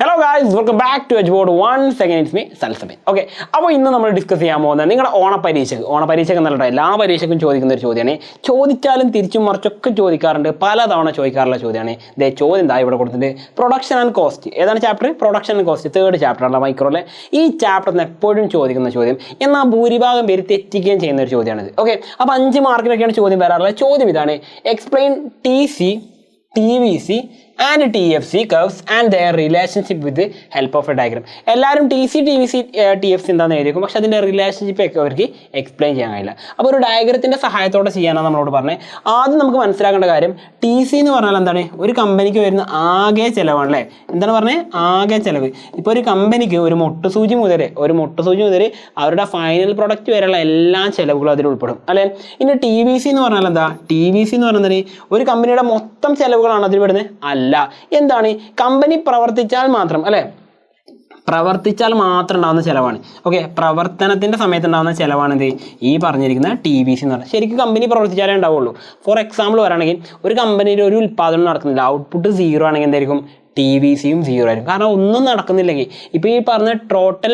Hello guys, welcome back to Edgeboard. Once again it's me, Salsamin. Okay, അപ്പോൾ ഇന്ന് നമ്മൾ discuss ചെയ്യാൻ പോകുന്നത് നിങ്ങളുടെ ഓണപരീക്ഷയ്ക്ക് എന്നല്ല എല്ലാ പരീക്ഷയ്ക്കും ചോദിക്കുന്ന ഒരു ചോദ്യമാണ്. ചോദിച്ചാലും തിരിച്ചും മറിച്ചൊക്കെ ചോദിക്കാറുണ്ട്, പലതവണ ചോദിക്കാറുള്ള ചോദ്യമാണ്. ഇതേ ചോദ്യം എന്താ ഇവിടെ കൊടുത്തിട്ട് പ്രൊഡക്ഷൻ ആൻഡ് കോസ്റ്റ്. ഏതാണ് chapter? Production and cost, 3rd ചാപ്റ്ററാണ് മൈക്രോയിലെ. ഈ ചാപ്റ്ററിന് എപ്പോഴും ചോദിക്കുന്ന ചോദ്യം, എന്നാൽ ഭൂരിഭാഗം പേര് തെറ്റിക്കുകയും ചെയ്യുന്ന ഒരു ചോദ്യമാണിത്. ഓക്കെ, അപ്പോൾ 5 മാർക്കിനൊക്കെയാണ് ചോദ്യം വരാറുള്ളത്. ചോദ്യം ഇതാണ്: explain TC, TVC and TFC curves and their relationship with the help of a diagram. എല്ലാവരും TC, TVC, TFC എന്താണെന്ന് എഴുതിയിരിക്കും, പക്ഷെ അതിൻ്റെ റിലേഷൻഷിപ്പ് ഒക്കെ അവർക്ക് എക്സ്പ്ലെയിൻ ചെയ്യാൻ കഴിയില്ല. അപ്പോൾ ഒരു ഡയഗ്രത്തിൻ്റെ സഹായത്തോടെ ചെയ്യാനാണ് നമ്മളോട് പറഞ്ഞത്. ആദ്യം നമുക്ക് മനസ്സിലാക്കേണ്ട കാര്യം, TC എന്ന് പറഞ്ഞാൽ എന്താണ്? ഒരു കമ്പനിക്ക് വരുന്ന ആകെ ചിലവാണ് അല്ലേ? എന്താണ് പറഞ്ഞത്? ആകെ ചിലവ്. ഇപ്പോൾ ഒരു കമ്പനിക്ക് ഒരു മുട്ടുസൂചി മുതൽ അവരുടെ ഫൈനൽ പ്രൊഡക്റ്റ് വരെയുള്ള എല്ലാ ചിലവുകളും അതിൽ ഉൾപ്പെടും അല്ലേ? ഇനി TVC എന്ന് പറഞ്ഞാൽ എന്താ? TVC എന്ന് പറഞ്ഞാൽ ഒരു കമ്പനിയുടെ മൊത്തം ചിലവുകളാണ് അതിൽ വരുന്നത് അല്ല. എന്താണ്? കമ്പനി പ്രവർത്തിച്ചാൽ മാത്രം അല്ലെ, പ്രവർത്തിച്ചാൽ മാത്രം ഉണ്ടാകുന്ന ചിലവാണ്. ഓക്കെ, പ്രവർത്തനത്തിൻ്റെ സമയത്ത് ഉണ്ടാകുന്ന ചിലവാണ് എന്ത്? ഈ പറഞ്ഞിരിക്കുന്ന TVC എന്ന് പറഞ്ഞാൽ. ശരിക്കും കമ്പനി പ്രവർത്തിച്ചാലേ ഉണ്ടാവുള്ളൂ. ഫോർ എക്സാമ്പിൾ പറയുകയാണെങ്കിൽ, ഒരു കമ്പനിയിൽ ഒരു ഉൽപ്പാദനം നടക്കുന്നില്ല, ഔട്ട്പുട്ട് 0 ആണെങ്കിൽ എന്തായിരിക്കും? TVCയും 0 ആയിരിക്കും. കാരണം ഒന്നും നടക്കുന്നില്ലെങ്കിൽ, ഇപ്പോൾ ഈ പറഞ്ഞ ടോട്ടൽ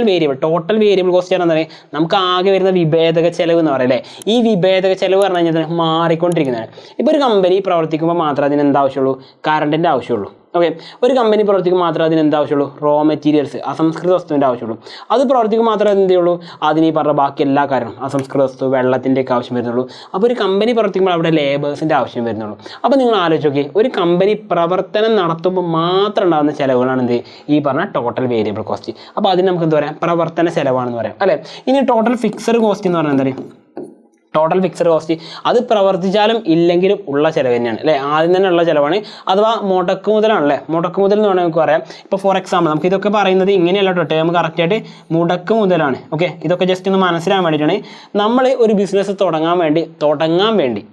വേരിയബിൾ കോസ്റ്റ് ആണ് എന്താണ്? നമുക്ക് ആകെ വരുന്ന വിഭേദക ചെലവ് എന്ന് പറയല്ലേ. ഈ വിഭേദക ചെലവ് പറഞ്ഞു കഴിഞ്ഞാൽ മാറിക്കൊണ്ടിരിക്കുന്നതാണ്. ഇപ്പോൾ ഒരു കമ്പനി പ്രവർത്തിക്കുമ്പോൾ മാത്രമേ അതിന് എന്താവശ്യമുള്ളൂ? കറണ്ടിൻ്റെ ആവശ്യമുള്ളൂ. ഓക്കെ, ഒരു കമ്പനി പ്രവർത്തിക്കുമ്പോൾ മാത്രമേ അതിന് എന്താവശ്യമുള്ളൂ? റോ മെറ്റീരിയൽസ്, അസംസ്കൃത വസ്തുവിൻ്റെ ആവശ്യമുള്ളൂ. അത് പ്രവർത്തിക്കുമ്പോൾ മാത്രമേ എന്ത് ചെയ്യുള്ളൂ? അതിന് ഈ പറഞ്ഞ ബാക്കി എല്ലാ കാര്യവും, അസംസ്കൃത വസ്തു, വെള്ളത്തിൻ്റെയൊക്കെ ആവശ്യം വരുന്നുള്ളൂ. അപ്പോൾ ഒരു കമ്പനി പ്രവർത്തിക്കുമ്പോൾ അവിടെ ലേബേഴ്സിൻ്റെ ആവശ്യം വരുന്നുള്ളൂ. അപ്പോൾ നിങ്ങൾ ആലോചിച്ച് നോക്കി, ഒരു കമ്പനി പ്രവർത്തനം നടത്തുമ്പോൾ മാത്രം ഉണ്ടാകുന്ന ചിലവുകളാണ് എന്ത്? ഈ പറഞ്ഞ ടോട്ടൽ വേരിയബിൾ കോസ്റ്റ്. അപ്പോൾ അതിന് നമുക്ക് എന്താ പറയാം? പ്രവർത്തന ചിലവാണെന്ന് പറയാം അല്ലേ? ഇനി ടോട്ടൽ ഫിക്സഡ് കോസ്റ്റ് എന്ന് പറഞ്ഞാൽ എന്താണ്? ടോട്ടൽ ഫിക്സഡ് കോസ്റ്റ് അത് പ്രവർത്തിച്ചാലും ഇല്ലെങ്കിലും ഉള്ള ചിലവ് തന്നെയാണ് അല്ലേ? ആദ്യം തന്നെ ഉള്ള ചിലവാണ്, അഥവാ മുടക്ക് മുതലാണല്ലേ. മുടക്ക് മുതൽ എന്ന് വേണമെങ്കിൽ നമുക്ക് പറയാം. ഇപ്പോൾ ഫോർ എക്സാമ്പിൾ നമുക്ക് ഇതൊക്കെ പറയുന്നത് ഇങ്ങനെയല്ല കേട്ടോ, ടേം കറക്റ്റായിട്ട് മുടക്ക് മുതലാണ്. ഓക്കെ, ഇതൊക്കെ ജസ്റ്റ് ഒന്ന് മനസ്സിലാൻ വേണ്ടിയിട്ടാണ്. നമ്മൾ ഒരു ബിസിനസ് തുടങ്ങാൻ വേണ്ടി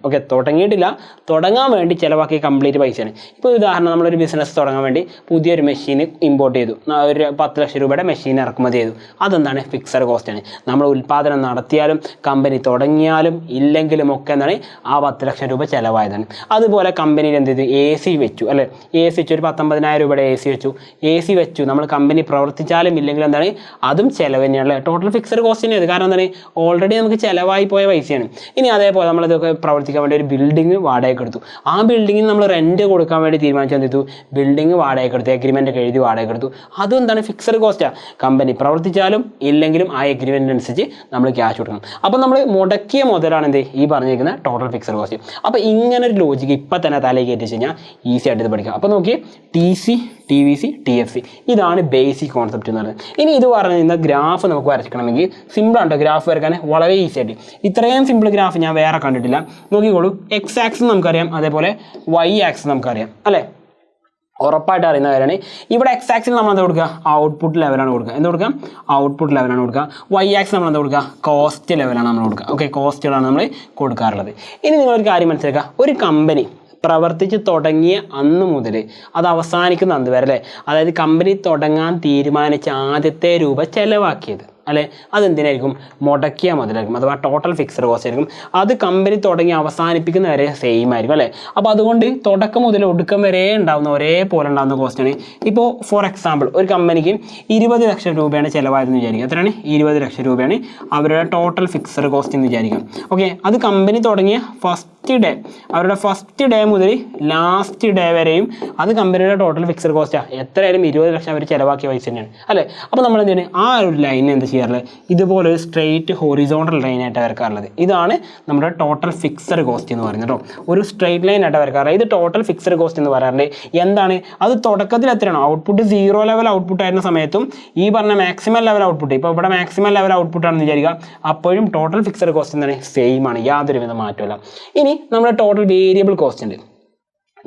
ഓക്കെ, തുടങ്ങാൻ വേണ്ടി ചിലവാക്കിയ കംപ്ലീറ്റ് പൈസയാണ്. ഇപ്പോൾ ഉദാഹരണം, നമ്മളൊരു ബിസിനസ് തുടങ്ങാൻ വേണ്ടി പുതിയൊരു മെഷീൻ ഇമ്പോർട്ട് ചെയ്തു, ഒരു 10 ലക്ഷം രൂപയുടെ മെഷീൻ ഇറക്കുമതി ചെയ്തു. അതെന്താണ്? ഫിക്സഡ് കോസ്റ്റാണ്. നമ്മൾ ഉൽപ്പാദനം നടത്തിയാലും കമ്പനി തുടങ്ങിയാലും ഇല്ലെങ്കിലും ഒക്കെ എന്താണ്? ആ 10 ലക്ഷം രൂപ ചിലവായതാണ്. അതുപോലെ കമ്പനിയിൽ എന്ത് ചെയ്തു? AC വെച്ചു അല്ലേ? AC വെച്ചു, ഒരു 19,000 രൂപയുടെ AC വെച്ചു. നമ്മൾ കമ്പനി പ്രവർത്തിച്ചാലും ഇല്ലെങ്കിലും എന്താണ്? അതും ചിലവ് തന്നെയാണ് അല്ലേ? ടോട്ടൽ ഫിക്സഡ് കോസ്റ്റ് തന്നെയാണ്. കാരണം എന്താണ്? ഓൾറെഡി നമുക്ക് ചിലവായി പോയ പൈസയാണ്. ഇനി അതേപോലെ നമ്മളിതൊക്കെ പ്രവർത്തിക്കാൻ വേണ്ടി ഒരു ബിൽഡിംഗ് വാടകയ്ക്ക് എടുത്തു. ആ ബിൽഡിങ്ങിന് നമ്മൾ റെൻറ്റ് കൊടുക്കാൻ വേണ്ടി തീരുമാനിച്ചു. എന്ത് ചെയ്തു? ബിൽഡിംഗ് വാടകയ്ക്ക് എടുത്തു, എഗ്രിമെൻ്റ് ഒക്കെ എഴുതി വാടകയ്ക്ക് എടുത്തു. അതും എന്താണ്? ഫിക്സഡ് കോസ്റ്റാണ്. കമ്പനി പ്രവർത്തിച്ചാലും ഇല്ലെങ്കിലും ആ എഗ്രിമെൻ്റ് അനുസരിച്ച് നമ്മൾ ക്യാഷ് കൊടുക്കണം. അപ്പോൾ നമ്മൾ മുടക്കിയ മുതലാണ് എന്ത്? ഈ പറഞ്ഞിരിക്കുന്ന ടോട്ടൽ ഫിക്സഡ് കോസ്റ്റ്. അപ്പോൾ ഇങ്ങനെ ഒരു ലോജിക്ക് ഇപ്പം തന്നെ തലയിൽ കയറ്റി കഴിഞ്ഞാൽ ഈസി ആയിട്ട് ഇത് പഠിക്കാം. അപ്പോൾ നോക്കി, TC, TVC, TFC ഇതാണ് ബേസിക് കോൺസെപ്റ്റ് എന്ന് പറയുന്നത്. ഇനി ഇത് പറയുന്ന ഗ്രാഫ് നമുക്ക് വരയ്ക്കണമെങ്കിൽ സിമ്പിളാണ് ഗ്രാഫ് വരയ്ക്കാൻ, വളരെ ഈസി ആയിട്ട്. ഇത്രയും സിമ്പിൾ ഗ്രാഫ് ഞാൻ വേറെ കണ്ടിട്ടില്ല. നോക്കിക്കോളൂ, X ആക്സിസ് നമുക്കറിയാം, അതേപോലെ Y ആക്സിസ് നമുക്കറിയാം അല്ലേ? ഉറപ്പായിട്ട് അറിയുന്ന കാര്യമാണ്. ഇവിടെ X ആക്സിൽ നമ്മൾ എന്താ കൊടുക്കുക? ഔട്ട്പുട്ട് ലെവലാണ് കൊടുക്കുക. എന്താ കൊടുക്കുക? ഔട്ട്പുട്ട് ലെവലാണ് കൊടുക്കുക. Y ആക്സിൽ നമ്മൾ എന്താ കൊടുക്കുക? കോസ്റ്റ് ലെവലാണ് നമ്മൾ കൊടുക്കുക. ഓക്കെ, കോസ്റ്റുകളാണ് നമ്മൾ കൊടുക്കാറുള്ളത്. ഇനി നിങ്ങളൊരു കാര്യം മനസ്സിലാക്കുക, ഒരു കമ്പനി പ്രവർത്തിച്ച് തുടങ്ങിയ അന്ന് മുതൽ അത് അവസാനിക്കുന്ന അന്ന് വരെ അല്ലേ, അതായത് കമ്പനി തുടങ്ങാൻ തീരുമാനിച്ച ആദ്യത്തെ രൂപ ചിലവാക്കിയത് അല്ലേ, അതെന്തിനായിരിക്കും? മുടക്കിയ മുതലായിരിക്കും, അഥവാ ടോട്ടൽ ഫിക്സഡ് കോസ്റ്റ് ആയിരിക്കും. അത് കമ്പനി തുടങ്ങി അവസാനിപ്പിക്കുന്ന വരെ സെയിം ആയിരിക്കും അല്ലേ? അപ്പോൾ അതുകൊണ്ട് തുടക്കം മുതൽ ഒടുക്കം വരെ ഉണ്ടാകുന്ന ഒരേപോലെ ഉണ്ടാകുന്ന കോസ്റ്റാണ്. ഇപ്പോൾ ഫോർ എക്സാമ്പിൾ, ഒരു കമ്പനിക്ക് 20 ലക്ഷം രൂപയാണ് ചിലവായതെന്ന് വിചാരിക്കുക. എത്രയാണ്? 20 ലക്ഷം രൂപയാണ് അവരുടെ ടോട്ടൽ ഫിക്സഡ് കോസ്റ്റ് എന്ന് വിചാരിക്കാം. ഓക്കെ, അത് കമ്പനി തുടങ്ങിയ അവരുടെ ഫസ്റ്റ് ഡേ മുതൽ ലാസ്റ്റ് ഡേ വരെയും അത് കമ്പനിയുടെ ടോട്ടൽ ഫിക്സഡ് കോസ്റ്റാണ്. എത്രയായാലും 20 ലക്ഷം അവർ ചിലവാക്കിയ പൈസ തന്നെയാണ് അല്ലേ? അപ്പോൾ നമ്മൾ എന്തിനാണ് ആ ഒരു ലൈൻ എന്ത് ചെയ്യാറുള്ളത്? ഇതുപോലെ ഒരു സ്ട്രെയിറ്റ് ഹൊറിസോണ്ടൽ ലൈനായിട്ട് വരക്കാറുള്ളത്. ഇതാണ് നമ്മുടെ ടോട്ടൽ ഫിക്സഡ് കോസ്റ്റ് എന്ന് പറയുന്നത് കേട്ടോ. ഒരു സ്ട്രെയിറ്റ് ലൈനായിട്ട് വരക്കാറുള്ളത്. ഇത് ടോട്ടൽ ഫിക്സഡ് കോസ്റ്റ് എന്ന് പറയാറുണ്ട്. എന്താണ് അത്? തുടക്കത്തിൽ എത്രയാണോ ഔട്ട്പുട്ട് 0 ലെവൽ ഔട്ട്പുട്ട് ആയിരുന്ന സമയത്തും ഈ പറഞ്ഞ മാക്സിമം ലെവൽ ഔട്ട്പുട്ട്, ഇപ്പോൾ ഇവിടെ മാക്സിമം ലെവൽ ഔട്ട്പുട്ട് ആണെന്ന് വിചാരിക്കുക, അപ്പോഴും ടോട്ടൽ ഫിക്സഡ് കോസ്റ്റ് എന്താണ്? സെയിം ആണ്, യാതൊരുവിധ മാറ്റമില്ല. ഇനി നമ്മുടെ ടോട്ടൽ വേരിയബിൾ കോസ്റ്റ് ഉണ്ട്.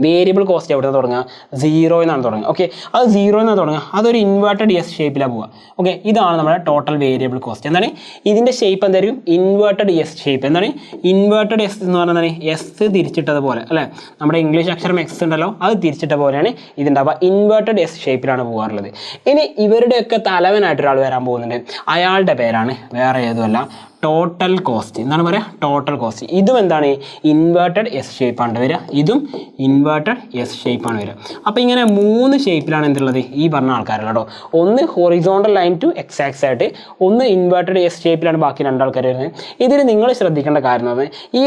വേരിയബിൾ കോസ്റ്റ് എവിടെ തുടങ്ങുക? 0 എന്നാണ് തുടങ്ങുക. ഓക്കെ, അത് 0 എന്നാണ് തുടങ്ങുക. അതൊരു ഇൻവേർട്ടഡ് S ഷേപ്പിലാണ് പോവുക. ഓക്കെ, ഇതാണ് നമ്മുടെ ടോട്ടൽ വേരിയബിൾ കോസ്റ്റ്. എന്താണ് ഇതിൻ്റെ ഷേപ്പ്? എന്തായിരിക്കും? Inverted S shape. എന്താണ് ഇൻവേർട്ടഡ് S എന്ന് പറഞ്ഞാൽ? S തിരിച്ചിട്ടതുപോലെ അല്ലേ? നമ്മുടെ ഇംഗ്ലീഷ് അക്ഷരം X ഉണ്ടല്ലോ, അത് തിരിച്ചിട്ട പോലെയാണ് ഇതുണ്ടാവുക. ഇൻവേർട്ടഡ് S ഷേപ്പിലാണ് പോകാറുള്ളത്. ഇനി ഇവരുടെയൊക്കെ തലവനായിട്ട് ഒരാൾ വരാൻ പോകുന്നുണ്ട്. അയാളുടെ പേരാണ് വേറെ ഏതുമല്ല ടോട്ടൽ കോസ്റ്റ് എന്താണ് പറയുക, ടോട്ടൽ കോസ്റ്റ്. ഇതും എന്താണ്, ഇൻവേർട്ടഡ് എസ് ഷേപ്പാണ് വരിക, ഇതും ഇൻവേർട്ടഡ് എസ് ഷേപ്പാണ് വരിക. അപ്പോൾ ഇങ്ങനെ 3 ഷേപ്പിലാണ് എന്തുള്ളത് ഈ പറഞ്ഞ ആൾക്കാരുള്ളത് കേട്ടോ. ഒന്ന് horizontal line to X axis ആയിട്ട്, ഒന്ന് ഇൻവേർട്ടഡ് എസ് ഷേപ്പിലാണ് ബാക്കി 2 ആൾക്കാർ വരുന്നത്. ഇതിൽ നിങ്ങൾ ശ്രദ്ധിക്കേണ്ട കാര്യം എന്ന് പറഞ്ഞാൽ ഈ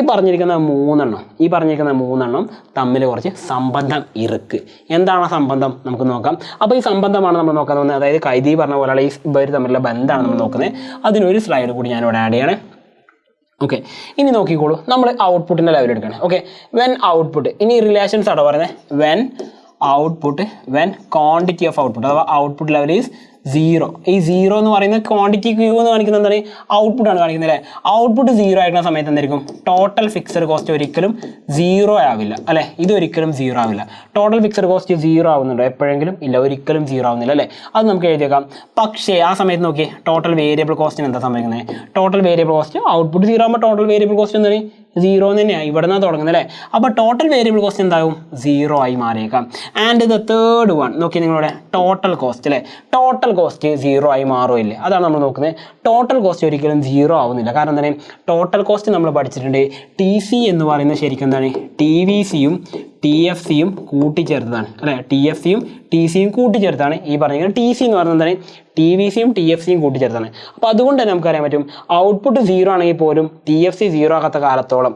പറഞ്ഞിരിക്കുന്ന 3 തമ്മിൽ കുറച്ച് സംബന്ധം ഇറുക്ക്. എന്താണ് ആ സംബന്ധം നമുക്ക് നോക്കാം. അപ്പോൾ ഈ സംബന്ധമാണ് നമ്മൾ നോക്കാൻ പോകുന്നത്. അതായത് കൈദി പറഞ്ഞ പോലെയുള്ള ഈ ഇവർ തമ്മിലുള്ള ബന്ധമാണ് നമ്മൾ നോക്കുന്നത്. അതിനൊരു സ്ലൈഡ് കൂടി ഞാനിവിടെ ആഡ് ചെയ്യണേ. ഓക്കെ, ഇനി നോക്കിക്കോളൂ, നമ്മൾ ഔട്ട്പുട്ടിൻ്റെ ലെവൽ എടുക്കണം. ഓക്കെ, വെൻ ഔട്ട്പുട്ട്, ഇനി റിലേഷൻസ് ആണ് പറയുന്നത്. When output, when quantity of output അഥവാ ഔട്ട്പുട്ട് ലെവൽ ഈസ് 0. ഈ 0 എന്ന് പറയുന്നത് ക്വാണ്ടിറ്റി ക്യൂ എന്ന് കാണിക്കുന്നത് എന്താണ്, ഔട്ട്പുട്ടാണ് കാണിക്കുന്നത് അല്ലേ. ഔട്ട്പുട്ട് 0 ആയിരിക്കുന്ന സമയത്ത് എന്തായിരിക്കും, ടോട്ടൽ ഫിക്സഡ് കോസ്റ്റ് ഒരിക്കലും 0 ആവില്ല അല്ലേ. ഇതൊരിക്കലും 0 ആവില്ല. ടോട്ടൽ ഫിക്സഡ് കോസ്റ്റ് 0 ആവുന്നുണ്ടോ എപ്പോഴെങ്കിലും? ഇല്ല, ഒരിക്കലും 0 ആവുന്നില്ല അല്ലേ. അത് നമുക്ക് എഴുതിയേക്കാം. പക്ഷേ ആ സമയത്ത് നോക്കിയേ, ടോട്ടൽ വേരിയബിൾ കോസ്റ്റിന് എന്താ സംഭവിക്കുന്നത്? ടോട്ടൽ വേരിയബിൾ കോസ്റ്റ് ഔട്ട്പുട്ട് 0 ആകുമ്പോൾ ടോട്ടൽ വേരിയബിൾ കോസ്റ്റ് എന്താണ്, 0 തന്നെയാണ്. ഇവിടെ നിന്നാണ് തുടങ്ങുന്നത് അല്ലേ. അപ്പോൾ ടോട്ടൽ വേരിയബിൾ കോസ്റ്റ് എന്താകും, 0 ആയി മാറിയേക്കാം. ആൻഡ് ദ തേർഡ് വൺ നോക്കി നിങ്ങളുടെ ടോട്ടൽ കോസ്റ്റ് അല്ലേ. ടോട്ടൽ കോസ്റ്റ് 0 ആയി മാറുമില്ലേ, അതാണ് നമ്മൾ നോക്കുന്നത്. ടോട്ടൽ കോസ്റ്റ് ഒരിക്കലും 0 ആവുന്നില്ല. കാരണം എന്താണ്, ടോട്ടൽ കോസ്റ്റ് നമ്മൾ പഠിച്ചിട്ടുണ്ട്. TC എന്ന് പറയുന്നത് ശരിക്കും എന്താണ്, TVCയും TFCയും കൂട്ടിച്ചേർത്തതാണ് അല്ലേ. TFCയും TCയും കൂട്ടിച്ചേർത്താണ് ഈ പറഞ്ഞത്. TC എന്ന് പറയുന്നത് എന്താണ്, TVCയും TFCയും കൂട്ടിച്ചേർത്താണ്. അപ്പോൾ അതുകൊണ്ട് തന്നെ നമുക്കറിയാൻ പറ്റും, ഔട്ട്പുട്ട് 0 ആണെങ്കിൽ പോലും TFC 0 ആകാത്ത കാലത്തോളം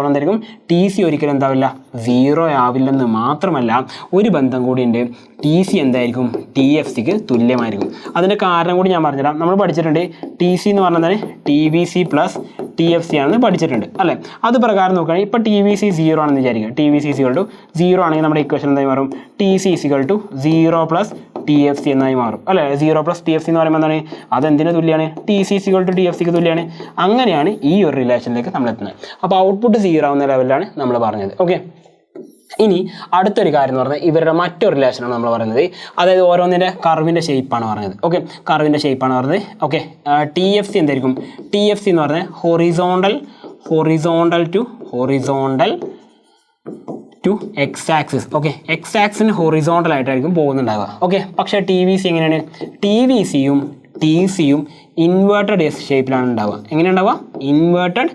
എന്തായിരിക്കും, TC ഒരിക്കലും എന്താവില്ല, 0 ആവില്ലെന്ന് മാത്രമല്ല ഒരു ബന്ധം കൂടിയുണ്ട്. TC എന്തായിരിക്കും, TFCക്ക് തുല്യമായിരിക്കും. അതിൻ്റെ കാരണം കൂടി ഞാൻ പറഞ്ഞുതരാം. നമ്മൾ പഠിച്ചിട്ടുണ്ട് TC എന്ന് പറഞ്ഞാൽ TVC പ്ലസ് TFC ആണെന്ന് പഠിച്ചിട്ടുണ്ട് അല്ലേ. അത് പ്രകാരം നോക്കുകയാണെങ്കിൽ ഇപ്പോൾ TVC 0 ആണെന്ന് വിചാരിക്കുക. TVC = 0 ആണെങ്കിൽ നമ്മുടെ ഇക്വേഷൻ എന്തായി മാറും, TC = 0 പ്ലസ് TFC എന്നായി മാറും അല്ലേ. 0 പ്ലസ് TFC എന്ന് പറയുമ്പോൾ എന്താണ്, അതെന്തിന് തുല്യമാണ്, TC = TFCക്ക് തുല്യമാണ്. അങ്ങനെയാണ് ഈ ഒരു റിലേഷനിലേക്ക് നമ്മൾ എത്തുന്നത്. അപ്പോൾ ഔട്ട്പുട്ട് 0 ആവുന്ന ലെവലിലാണ് നമ്മൾ പറഞ്ഞത്. ഓക്കെ, ഇനി അടുത്തൊരു കാര്യം എന്ന് പറഞ്ഞാൽ ഇവരുടെ മറ്റൊരു റിലേഷനാണ് നമ്മൾ പറയുന്നത്. അതായത് ഓരോന്നിൻ്റെ കർവിൻ്റെ ഷേപ്പാണ് പറഞ്ഞത്. ഓക്കെ, കർവിൻ്റെ ഷേപ്പാണ് പറഞ്ഞത്. ഓക്കെ, TFC എന്തായിരിക്കും, TFC എന്ന് പറഞ്ഞാൽ horizontal to X axis. Okay, X ആക്സിന് ഹൊറിസോണ്ടൽ ആയിട്ടായിരിക്കും പോകുന്നുണ്ടാവുക. ഓക്കെ, പക്ഷേ TVC എങ്ങനെയാണ്, TVCയും TCയും ഇൻവേർട്ടഡ് എസ് ഷേപ്പിലാണ് ഉണ്ടാവുക. എങ്ങനെ ഉണ്ടാവുക, ഇൻവേർട്ടഡ്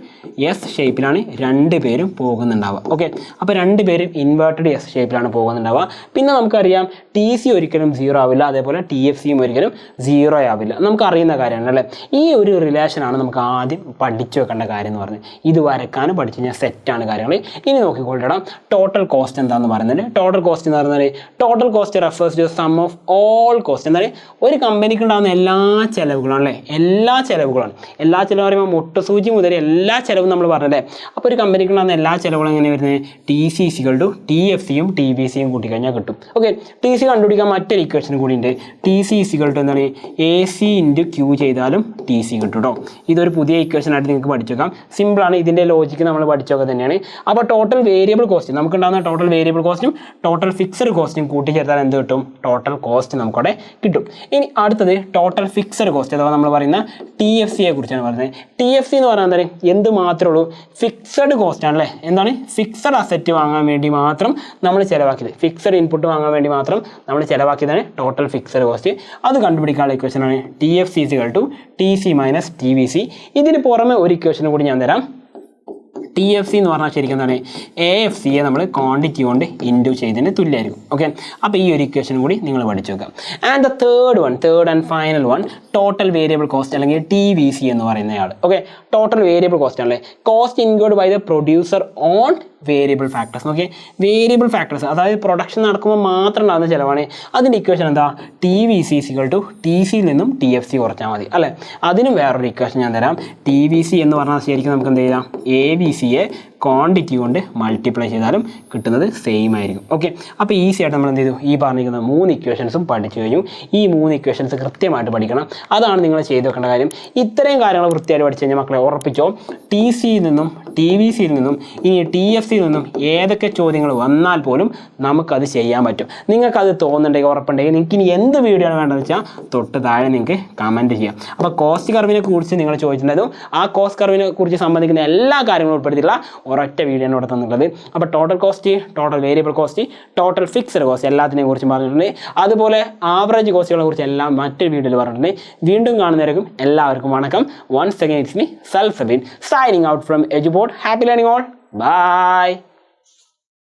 എസ് ഷേപ്പിലാണ് 2 പേരും പോകുന്നുണ്ടാവുക. ഓക്കെ, അപ്പോൾ 2 പേരും ഇൻവേർട്ടഡ് എസ് ഷേപ്പിലാണ് പോകുന്നുണ്ടാവുക. പിന്നെ നമുക്കറിയാം TC ഒരിക്കലും 0 ആവില്ല, അതേപോലെ TFCയും ഒരിക്കലും 0 ആവില്ല. നമുക്കറിയുന്ന കാര്യമാണ് അല്ലേ. ഈ ഒരു റിലേഷനാണ് നമുക്ക് ആദ്യം പഠിച്ചു വെക്കേണ്ട കാര്യം എന്ന് പറഞ്ഞത്. ഇത് വരക്കാൻ പഠിച്ചു കഴിഞ്ഞാൽ സെറ്റാണ് കാര്യങ്ങൾ. ഇനി നോക്കിക്കൊണ്ടിടാം ടോട്ടൽ കോസ്റ്റ് എന്താണെന്ന് പറയുന്നത്. ടോട്ടൽ കോസ്റ്റ് എന്ന് പറയുന്നത്, total cost refers to sum of all cost. എന്നാൽ ഒരു കമ്പനിക്ക് ഉണ്ടാകുന്ന എല്ലാ ചിലവുകളാണ് അല്ലേ, എല്ലാ ചിലവുകളാണ്. എല്ലാ ചിലവ് പറയുമ്പോൾ മുട്ടുസൂചി മുതൽ എല്ലാ ചിലവും നമ്മൾ പറഞ്ഞല്ലേ. അപ്പോൾ ഒരു കമ്പനിക്ക് ഉണ്ടാകുന്ന എല്ലാ ചിലവുകളും എങ്ങനെ വരുന്നത്, TC = TFCയും TVCയും കൂട്ടിക്കഴിഞ്ഞാൽ കിട്ടും. ഓക്കെ, TC കണ്ടുപിടിക്കാൻ മറ്റൊരു ഇക്വേഷൻ കൂടി ഉണ്ട്. TC = എന്താണ്, AC × Q ചെയ്താലും TC കിട്ടും കേട്ടോ. ഇതൊരു പുതിയ ഇക്വേഷനായിട്ട് നിങ്ങൾക്ക് പഠിച്ചേക്കാം. സിമ്പിളാണ്, ഇതിൻ്റെ ലോജിക്ക് നമ്മൾ പഠിച്ചൊക്കെ തന്നെയാണ്. അപ്പോൾ ടോട്ടൽ വേരിയബിൾ കോസ്റ്റ്, നമുക്കുണ്ടാകുന്ന ടോട്ടൽ വേരിയബിൾ കോസ്റ്റും ടോട്ടൽ ഫിക്സഡ് കോസ്റ്റും കൂട്ടിച്ചേർത്താൽ എന്ത് കിട്ടും, ടോട്ടൽ കോസ്റ്റ് നമുക്കവിടെ കിട്ടും. ഇനി അടുത്തത് ടോട്ടൽ ഫിക്സഡ് കോസ്റ്റ് അഥവാ നമ്മൾ പറയുന്ന TFCയെ കുറിച്ചാണ് പറയുന്നത്. TFC എന്ന് പറയുന്നത് എന്ത് മാത്രമേ ഉള്ളൂ, ഫിക്സഡ് കോസ്റ്റ് ആണല്ലേ. എന്താണ്, ഫിക്സഡ് അസറ്റ് വാങ്ങാൻ വേണ്ടി മാത്രം നമ്മൾ ചിലവാക്കിയത്, ഫിക്സഡ് ഇൻപുട്ട് വാങ്ങാൻ വേണ്ടി മാത്രം നമ്മൾ ചിലവാക്കിയതാണ് ടോട്ടൽ ഫിക്സഡ് കോസ്റ്റ്. അത് കണ്ടുപിടിക്കാനുള്ള ഇക്വേഷനാണ് TFC = TC - TVC. ഇതിന് പുറമെ ഒരു ഇക്വേഷൻ കൂടി ഞാൻ തരാം. TFC എന്ന് പറഞ്ഞാൽ ശരിക്കും എന്താണ്, AFCയെ നമ്മൾ ക്വാണ്ടിറ്റി കൊണ്ട് ഇൻറ്റു ചെയ്തതിന് തുല്യമായിരിക്കും. ഓക്കെ, അപ്പോൾ ഈ ഒരു ഇക്വേഷൻ കൂടി നിങ്ങൾ പഠിച്ചു വെക്കാം. And the third and final one, total variable cost അല്ലെങ്കിൽ TVC എന്ന് പറയുന്നയാൾ. ഓക്കെ, ടോട്ടൽ വേരിയബിൾ കോസ്റ്റ് ആണല്ലേ. Cost include by the producer on variable factors. Okay, variable factors അതായത് പ്രൊഡക്ഷൻ നടക്കുമ്പോൾ മാത്രം ഉണ്ടാകുന്ന ചിലവാണ്. അതിൻ്റെ ഇക്വേഷൻ എന്താ, TVC = TCയിൽ നിന്നും TFC കുറച്ചാൽ മതി അല്ലേ. അതിനും വേറൊരു ഇക്വേഷൻ ഞാൻ തരാം. TVC എന്ന് പറഞ്ഞാൽ ശരിക്കും നമുക്ക് എന്ത് ചെയ്യാം, AVCയെ ക്വാണ്ടിറ്റി കൊണ്ട് മൾട്ടിപ്ലൈ ചെയ്താലും കിട്ടുന്നത് സെയിം ആയിരിക്കും. ഓക്കെ, അപ്പോൾ ഈസി ആയിട്ട് നമ്മൾ എന്ത് ചെയ്തു, ഈ പറഞ്ഞിരിക്കുന്ന 3 ഇക്വേഷൻസും പഠിച്ചു കഴിഞ്ഞു. ഈ 3 ഇക്വേഷൻസ് കൃത്യമായിട്ട് പഠിക്കണം. അതാണ് നിങ്ങൾ ചെയ്ത് വെക്കേണ്ട കാര്യം. ഇത്രയും കാര്യങ്ങൾ വൃത്തിയായിട്ട് പഠിച്ചു കഴിഞ്ഞാൽ മക്കളെ ഉറപ്പിച്ചോ, TCയിൽ നിന്നും TVCയിൽ നിന്നും ഇനി TFCയിൽ നിന്നും ഏതൊക്കെ ചോദ്യങ്ങൾ വന്നാൽ പോലും നമുക്കത് ചെയ്യാൻ പറ്റും. നിങ്ങൾക്കത് തോന്നുന്നുണ്ടെങ്കിൽ ഉറപ്പുണ്ടെങ്കിൽ നിങ്ങൾക്ക് ഇനി എന്ത് വീഡിയോ ആണ് വേണ്ടതെന്ന് വെച്ചാൽ തൊട്ട് താഴെ നിങ്ങൾക്ക് കമൻറ്റ് ചെയ്യാം. അപ്പോൾ കോസ്റ്റ് കർവിനെ കുറിച്ച് നിങ്ങൾ ചോദിച്ചിട്ടുണ്ടായിരുന്നു. ആ കോസ്റ്റ് കർവിനെ കുറിച്ച് സംബന്ധിക്കുന്ന എല്ലാ കാര്യങ്ങളും ഉൾപ്പെടുത്തിയിട്ടുള്ള ഒരൊറ്റ വീഡിയോ ആണ് ഇവിടെ തന്നിട്ടുള്ളത്. അപ്പോൾ total cost, total variable cost, total fixed cost എല്ലാത്തിനെയും കുറിച്ച് പറഞ്ഞിട്ടുണ്ട്. അതുപോലെ ആവറേജ് കോസ്റ്റുകളെ കുറിച്ച് എല്ലാം മറ്റൊരു വീഡിയോയിൽ പറഞ്ഞിട്ടുണ്ട്. വീണ്ടും കാണുന്നവരെയും എല്ലാവർക്കും വണക്കം. Once again, it's me, Salsabin, signing out from EduBoard. Happy learning all. Bye.